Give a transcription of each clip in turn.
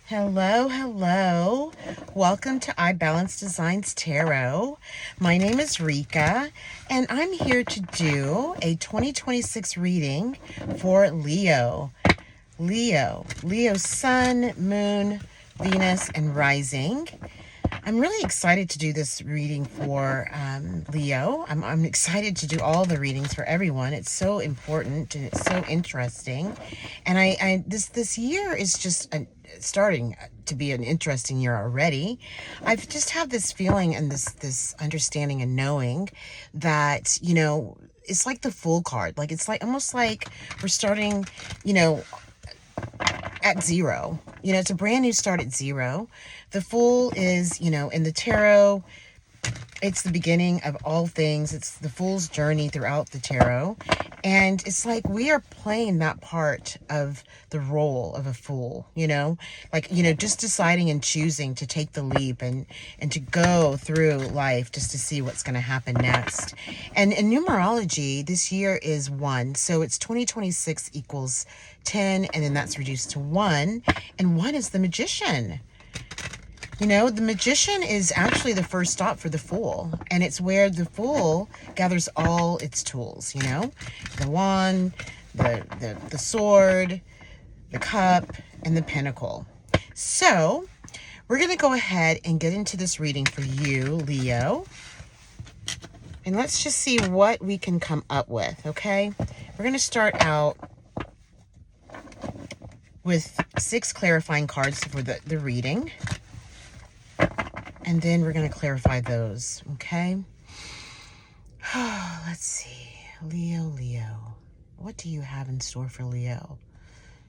Hello, hello. Welcome to IBalanceDesignsTarot. My name is Ricka, and I'm here to do a 2026 reading for Leo. Leo's sun, moon, Venus, and rising. I'm really excited to do this reading for Leo. I'm excited to do all the readings for everyone. It's so important and it's so interesting. And this year is just starting to be an interesting year already. I just have this feeling and this understanding and knowing that, it's like the Fool card. Like, it's like almost like we're starting, at zero. It's a brand new start at zero. The Fool is, in the tarot, it's the beginning of all things. It's the Fool's journey throughout the tarot. And it's like we are playing that part of the role of a fool, just deciding and choosing to take the leap and to go through life just to see what's going to happen next. And in numerology, this year is 1. So it's 2026 equals 10, and then that's reduced to 1. And 1 is the Magician. The Magician is actually the first stop for the Fool, and it's where the Fool gathers all its tools, the wand, the sword, the cup, and the pentacle. So we're going to go ahead and get into this reading for you, Leo, and let's just see what we can come up with, okay? We're going to start out with 6 clarifying cards for the reading. And then we're going to clarify those, okay? Let's see. Leo. What do you have in store for Leo?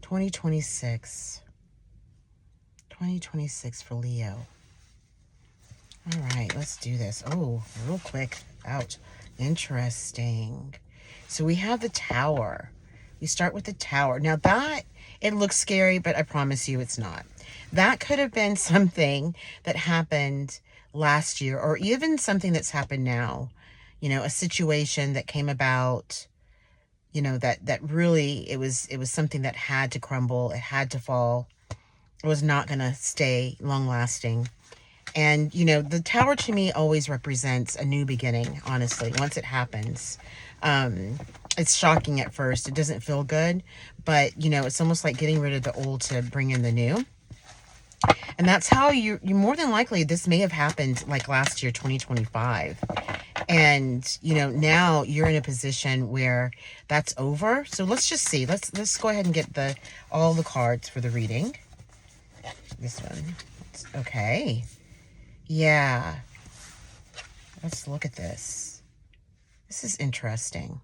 2026. 2026 for Leo. All right, let's do this. Oh, real quick. Ouch. Interesting. So we have the Tower. We start with the Tower. Now that, it looks scary, but I promise you it's not. That could have been something that happened last year, or even something that's happened now. A situation that came about, that really, it was something that had to crumble. It had to fall. It was not going to stay long lasting. And, the Tower to me always represents a new beginning, honestly, once it happens. It's shocking at first. It doesn't feel good, but, it's almost like getting rid of the old to bring in the new. And that's how you more than likely, this may have happened like last year, 2025. And, now you're in a position where that's over. So let's just see. Let's go ahead and get all the cards for the reading. This one. Okay. Yeah. Let's look at this. This is interesting.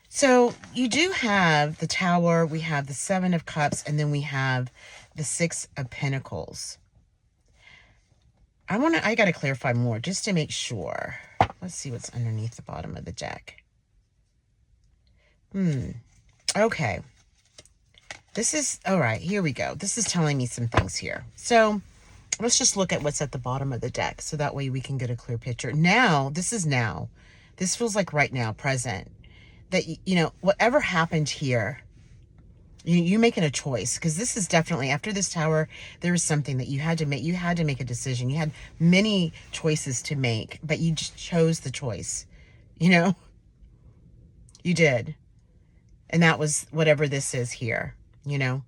So you do have the Tower, we have the 7 of Cups, and then we have the 6 of Pentacles. I got to clarify more just to make sure. Let's see what's underneath the bottom of the deck. Okay. All right, here we go. This is telling me some things here. So let's just look at what's at the bottom of the deck so that way we can get a clear picture. Now. This feels like right now, present. That, whatever happened here, you making a choice, because this is definitely, after this Tower, there was something that you had to make. You had to make a decision. You had many choices to make, but you just chose the choice, you did. And that was whatever this is here, And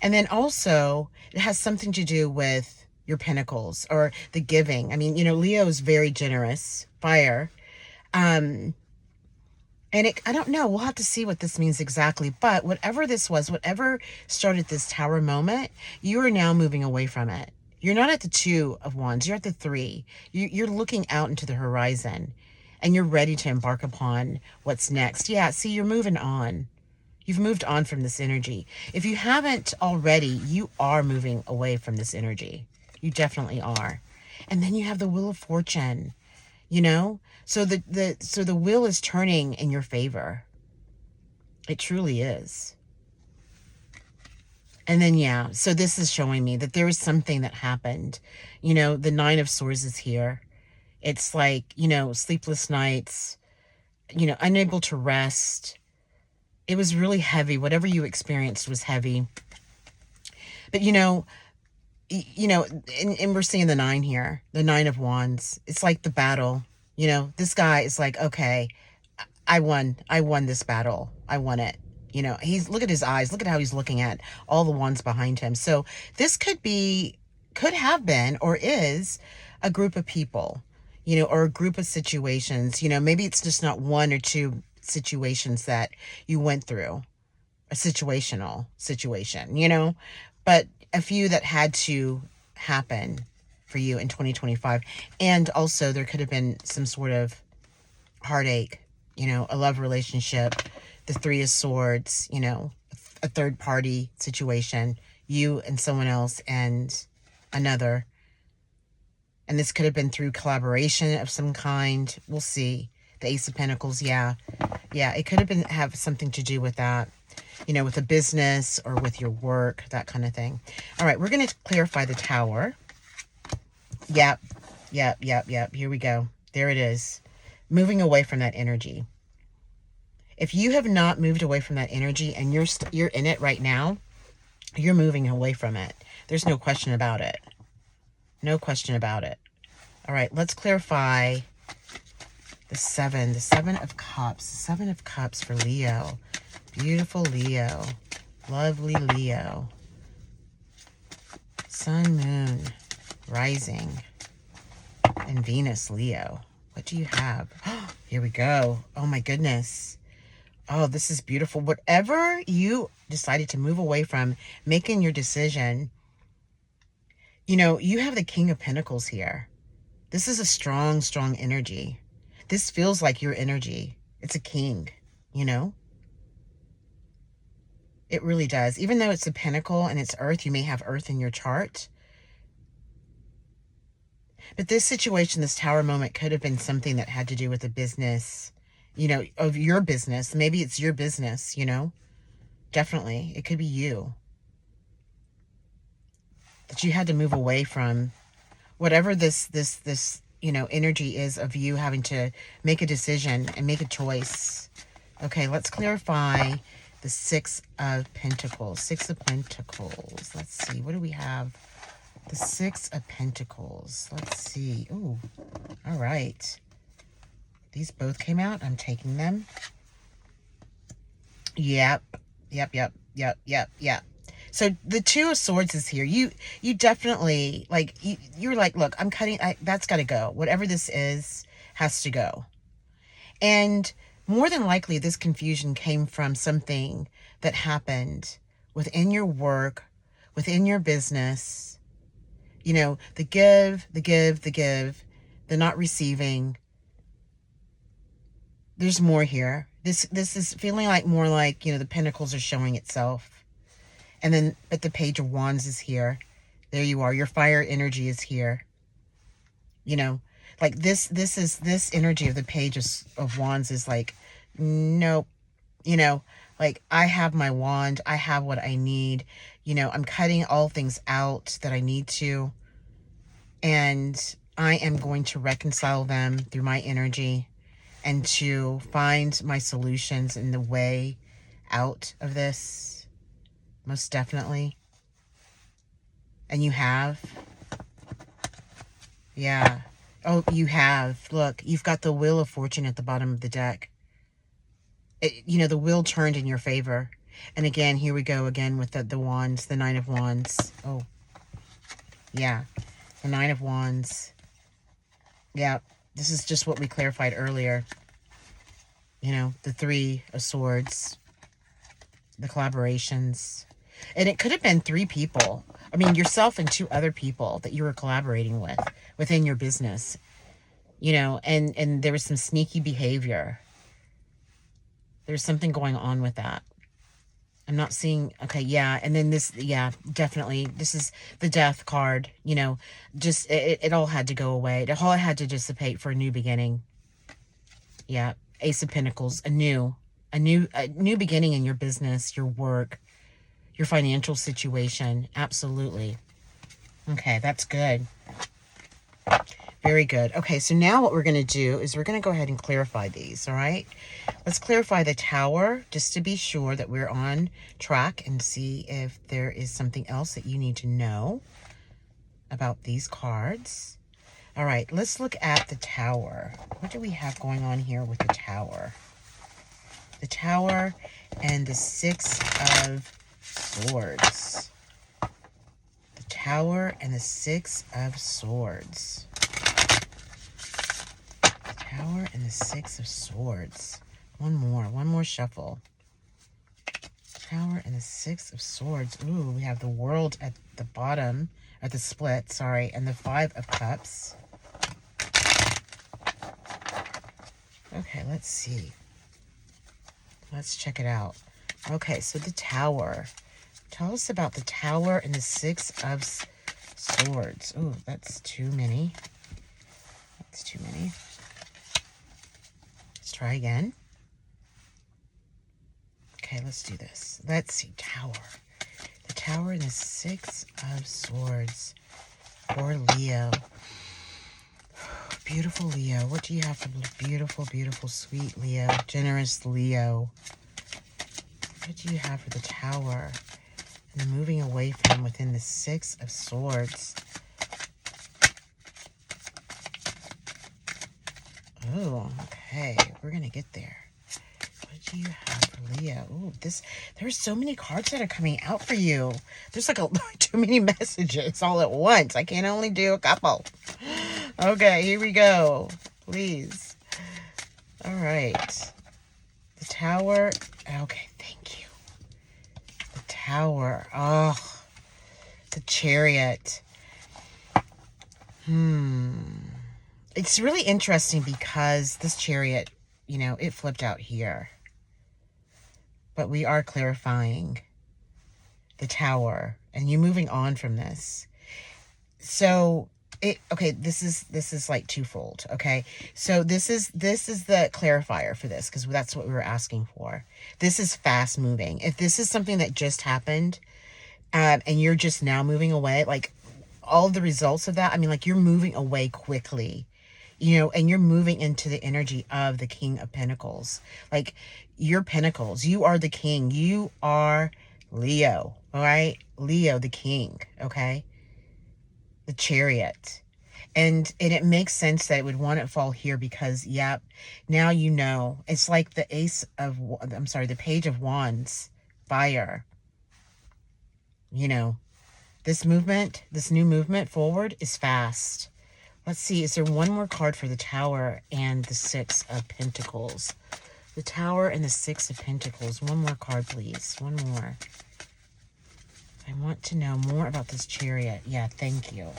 then also, it has something to do with your pentacles or the giving. I mean, Leo is very generous, fire. And I don't know, we'll have to see what this means exactly. But whatever this was, whatever started this Tower moment, you are now moving away from it. You're not at the 2 of Wands, you're at the 3. You're looking out into the horizon and you're ready to embark upon what's next. Yeah, see, you're moving on. You've moved on from this energy. If you haven't already, you are moving away from this energy. You definitely are. And then you have the Wheel of Fortune. So the wheel is turning in your favor. It truly is. And then, yeah, so this is showing me that there was something that happened. The 9 of Swords is here. It's like, sleepless nights, unable to rest. It was really heavy. Whatever you experienced was heavy. But and we're seeing the 9 here, the 9 of Wands. It's like the battle. This guy is like, okay, I won this battle. I won it. Look at his eyes. Look at how he's looking at all the ones behind him. So this could have been, or is a group of people, or a group of situations. Maybe it's just not one or two situations that you went through, a situational situation, but a few that had to happen for you in 2025. And also there could have been some sort of heartache, a love relationship, the 3 of Swords, a third party situation, you and someone else and another. And this could have been through collaboration of some kind. We'll see. The Ace of Pentacles, yeah, it could have something to do with that, with a business or with your work, that kind of thing. All right, we're going to clarify the Tower. Yep. Here we go. There it is. Moving away from that energy. If you have not moved away from that energy and you're in it right now, you're moving away from it. There's no question about it. No question about it. All right, let's clarify the 7 of Cups. The 7 of Cups for Leo. Beautiful Leo. Lovely Leo. Sun, Moon, Rising, and Venus, Leo. What do you have? Here we go. Oh my goodness. Oh, this is beautiful. Whatever you decided to move away from, making your decision, you have the King of Pentacles here. This is a strong, strong energy. This feels like your energy. It's a king, It really does. Even though it's a pentacle and it's earth, you may have earth in your chart. But this situation, this Tower moment, could have been something that had to do with a business, of your business. Maybe it's your business, Definitely. It could be you. That you had to move away from whatever this energy is of you having to make a decision and make a choice. Okay, let's clarify the 6 of Pentacles. 6 of Pentacles. Let's see. What do we have? The 6 of Pentacles. Let's see. Ooh, all right. These both came out. I'm taking them. Yep. So the 2 of Swords is here. You definitely, you're like, look, I'm cutting. That's got to go. Whatever this is has to go. And more than likely, this confusion came from something that happened within your work, within your business. The give, the not receiving. There's more here. This is feeling like more like, the Pentacles are showing itself. And then, but the Page of Wands is here. There you are. Your fire energy is here. Like this energy of the Page of Wands is like, nope. Like I have my wand. I have what I need. I'm cutting all things out that I need to. And I am going to reconcile them through my energy and to find my solutions in the way out of this. Most definitely. And you have. Yeah. Oh, you have. Look, you've got the Wheel of Fortune at the bottom of the deck. The wheel turned in your favor. And again, here we go again with the wands, the 9 of Wands. Oh, yeah. The 9 of Wands. Yeah, this is just what we clarified earlier. The 3 of Swords. The collaborations. And it could have been 3 people. I mean, yourself and 2 other people that you were collaborating with within your business. And there was some sneaky behavior. There's something going on with that. I'm not seeing, okay, yeah. And then this, yeah, definitely. This is the Death card, just, it all had to go away. It all had to dissipate for a new beginning. Yeah. Ace of Pentacles, a new beginning in your business, your work, your financial situation. Absolutely. Okay, that's good. Very good. Okay, so now what we're going to do is we're going to go ahead and clarify these, all right? Let's clarify the Tower just to be sure that we're on track and see if there is something else that you need to know about these cards. All right, let's look at the Tower. What do we have going on here with the Tower? The Tower and the Six of Swords. The Tower and the Six of Swords. The Tower and the Six of Swords. One more shuffle. Tower and the Six of Swords. Ooh, we have the World at the bottom, at the split, sorry, and the Five of Cups. Okay, let's see. Let's check it out. Okay, so the Tower. Tell us about the Tower and the Six of Swords. Ooh, that's too many. That's too many. Let's try again. Okay, let's do this. Let's see. Tower. The Tower and the Six of Swords. For Leo. Beautiful Leo. What do you have for beautiful, beautiful, sweet Leo? Generous Leo. What do you have for the Tower? And the moving away from within the Six of Swords. Oh, okay. We're going to get there. What do you have for Leo? Ooh, there's so many cards that are coming out for you. There's like too many messages all at once. I can only do a couple. Okay, here we go. Please. All right. The Tower. Okay, thank you. The Tower. Oh, the Chariot. It's really interesting because this Chariot, you know, it flipped out here. But we are clarifying the Tower and you moving on from this. So this is like twofold. Okay. So this is the clarifier for this, because that's what we were asking for. This is fast moving. If this is something that just happened, and you're just now moving away, like all of the results of that, I mean, like you're moving away quickly, you know, and you're moving into the energy of the King of Pentacles. Like your Pentacles, you are the king. You are Leo. All right. Leo, the king. Okay. The Chariot. And it makes sense that it would want to fall here because, yep, now you know. It's like the the Page of Wands, fire. You know, this movement, this new movement forward is fast. Let's see, is there one more card for the Tower and the Six of Pentacles? The Tower and the Six of Pentacles. One more card, please. One more. I want to know more about this Chariot. Yeah, thank you.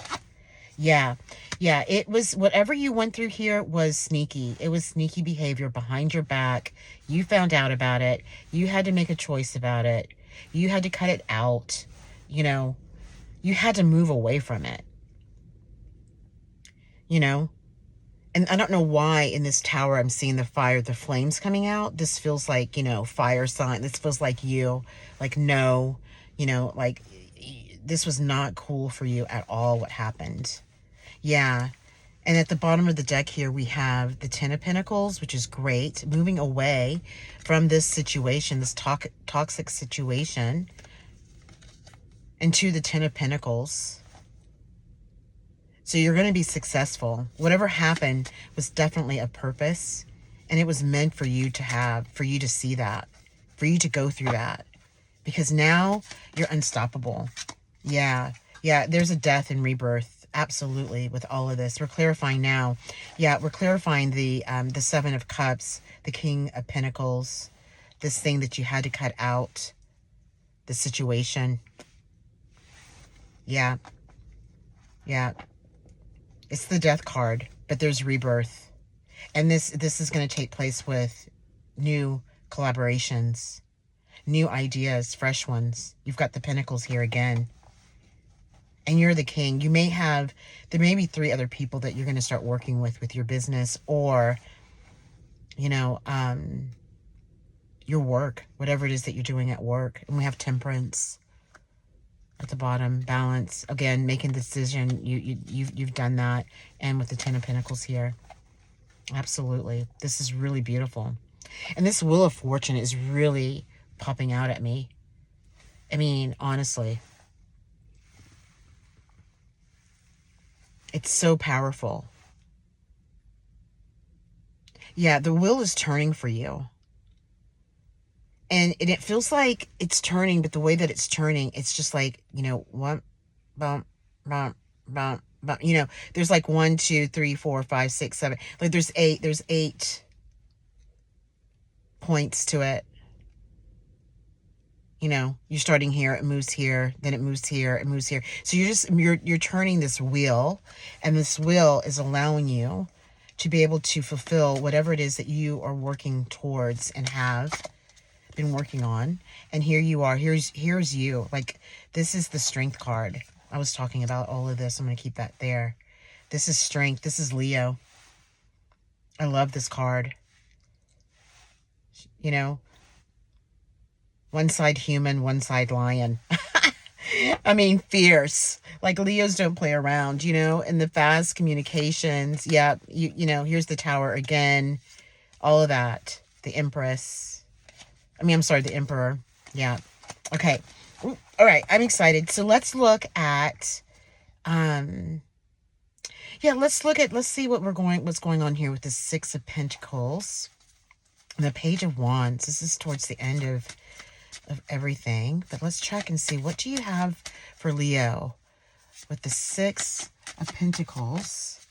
Yeah, it was, whatever you went through here was sneaky. It was sneaky behavior behind your back. You found out about it. You had to make a choice about it. You had to cut it out. You know, you had to move away from it. You know, and I don't know why in this Tower I'm seeing the fire, the flames coming out. This feels like, you know, fire sign. This feels like you, like, no, you know, like this was not cool for you at all what happened. Yeah. And at the bottom of the deck here, we have the Ten of Pentacles, which is great. Moving away from this situation, this toxic situation, into the Ten of Pentacles. So you're going to be successful. Whatever happened was definitely a purpose. And it was meant for you to have, for you to see that, for you to go through that. Because now you're unstoppable. Yeah, there's a death and rebirth. Absolutely, with all of this. We're clarifying now. Yeah, we're clarifying the Seven of Cups, the King of Pentacles, this thing that you had to cut out, the situation. Yeah. It's the Death card, but there's rebirth. And this is going to take place with new collaborations, new ideas, fresh ones. You've got the Pentacles here again. And you're the king. You may have, there may be 3 other people that you're going to start working with your business, or, you know, your work, whatever it is that you're doing at work. And we have Temperance. at the bottom, balance. Again, making the decision. You've done that. And with the Ten of Pentacles here. Absolutely. This is really beautiful. And this Wheel of Fortune is really popping out at me. I mean, honestly. It's so powerful. Yeah, the wheel is turning for you. And it feels like it's turning, but the way that it's turning, it's just like, you know, one, bump, bump, bump, bump. You know, there's like 1, 2, 3, 4, 5, 6, 7. Like there's eight points to it. You know, you're starting here, it moves here, then it moves here, it moves here. So you're turning this wheel, and this wheel is allowing you to be able to fulfill whatever it is that you are working towards and have been working on. And here you are. Here's you. Like, this is the Strength card. I was talking about all of this. I'm going to keep that there. This is Strength. This is Leo. I love this card. You know, one side human, one side lion. I mean, fierce. Like, Leos don't play around, you know, and the fast communications. Yeah, you know, here's the Tower again. All of that. The Empress. I mean, I'm sorry, the Emperor. Yeah. Okay. Ooh, all right, I'm excited. So let's look at, yeah, let's see what's going on here with the Six of Pentacles. And the Page of Wands. This is towards the end of everything, but let's check and see, what do you have for Leo with the Six of Pentacles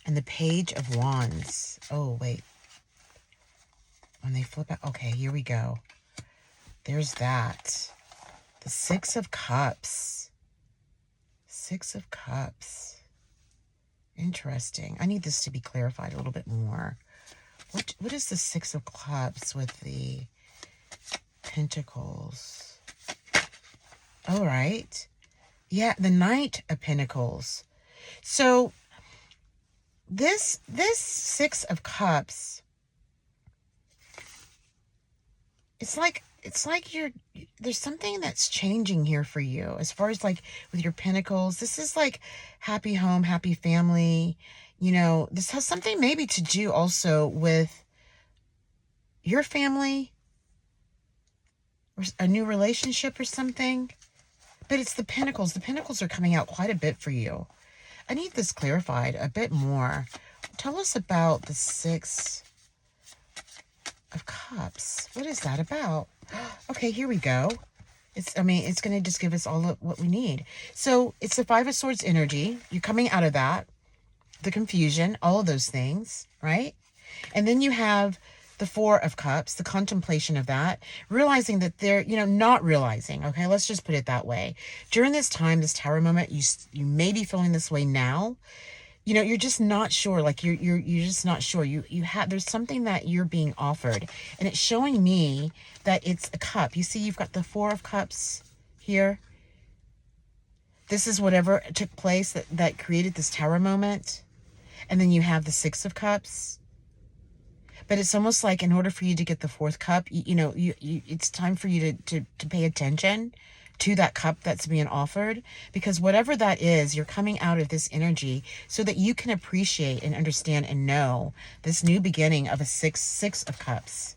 and the Page of Wands? Oh, wait. When they flip out, okay, here we go. There's that. The Six of Cups. Six of Cups. Interesting. I need this to be clarified a little bit more. What is the Six of Cups with the Pentacles? All right. Yeah, the Knight of Pentacles. So this Six of Cups, it's like there's something that's changing here for you as far as like with your Pentacles. This is like happy home, happy family. You know, this has something maybe to do also with your family, or a new relationship or something. But it's the Pentacles. The Pentacles are coming out quite a bit for you. I need this clarified a bit more. Tell us about the Six of Cups. What is that about? Okay, here we go. It's going to just give us all of what we need. So it's the Five of Swords energy. You're coming out of that. The confusion, all of those things, right? And then you have the Four of Cups, the contemplation of that, realizing that they're, you know, not realizing, okay, let's just put it that way. During this time, this Tower moment, you may be feeling this way now. You know, you're just not sure, like you're just not sure. There's something that you're being offered, and it's showing me that it's a cup. You see, you've got the Four of Cups here. This is whatever took place that created this Tower moment. And then you have the Six of Cups. But it's almost like in order for you to get the fourth cup, it's time for you to pay attention to that cup that's being offered. Because whatever that is, you're coming out of this energy so that you can appreciate and understand and know this new beginning of a six of cups.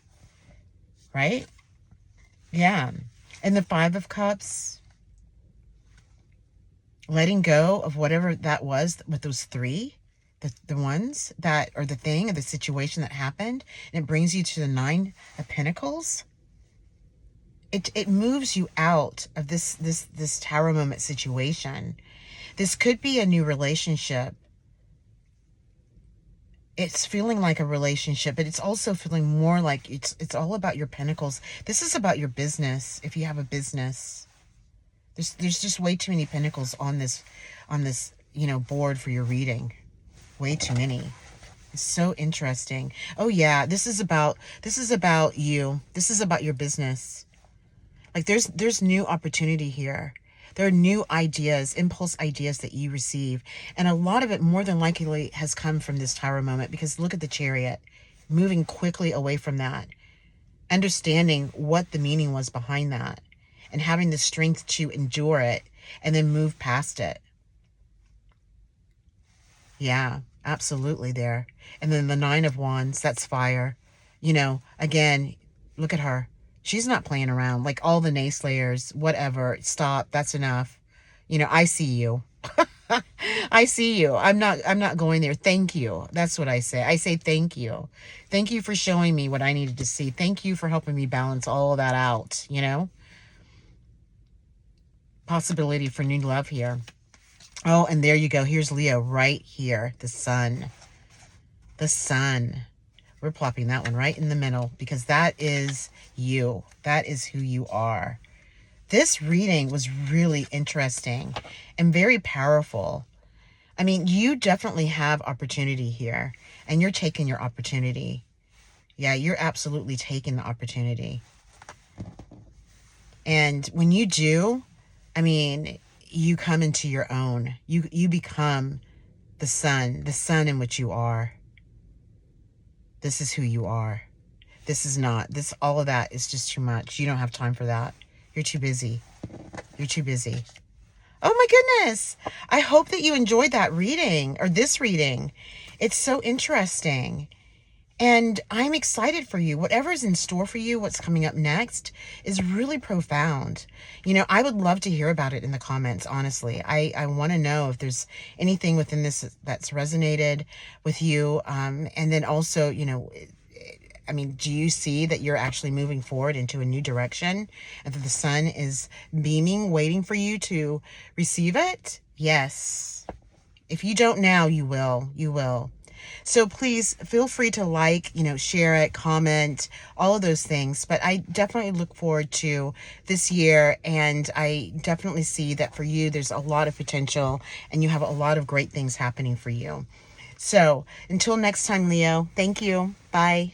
Right? Yeah. And the Five of Cups, letting go of whatever that was with those three. The ones that, or the thing, or the situation that happened, and it brings you to the Nine of Pentacles. It moves you out of this Tower moment situation. This could be a new relationship. It's feeling like a relationship, but it's also feeling more like it's all about your Pentacles. This is about your business. If you have a business, there's just way too many Pentacles on this board for your reading. Way too many. It's so interesting. Oh yeah, this is about you. This is about your business. Like there's new opportunity here. There are new ideas, impulse ideas that you receive. And a lot of it more than likely has come from this Tower moment, because look at the Chariot, moving quickly away from that, understanding what the meaning was behind that, and having the strength to endure it. and then move past it. Yeah, absolutely there. And then the Nine of Wands, that's fire. You know, again, look at her. She's not playing around. Like all the naysayers, whatever, stop, that's enough. You know, I see you. I see you. I'm not going there. Thank you. That's what I say. I say thank you. Thank you for showing me what I needed to see. Thank you for helping me balance all of that out, you know? Possibility for new love here. Oh, and there you go. Here's Leo right here. The sun. The sun. We're plopping that one right in the middle because that is you. That is who you are. This reading was really interesting and very powerful. I mean, you definitely have opportunity here, and you're taking your opportunity. Yeah, you're absolutely taking the opportunity. And when you do, I mean, you come into your own. You become the sun in which you are. This is who you are. This is not. This, all of that is just too much. You don't have time for that. You're too busy. You're too busy. Oh my goodness. I hope that you enjoyed that reading, or this reading. It's so interesting. And I'm excited for you. Whatever's in store for you, what's coming up next, is really profound. You know, I would love to hear about it in the comments, honestly. I want to know if there's anything within this that's resonated with you. And then also, you know, I mean, do you see that you're actually moving forward into a new direction and that the sun is beaming, waiting for you to receive it? Yes. If you don't now, you will. You will. So please feel free to like, you know, share it, comment, all of those things. But I definitely look forward to this year, and I definitely see that for you, there's a lot of potential and you have a lot of great things happening for you. So until next time, Leo, thank you. Bye.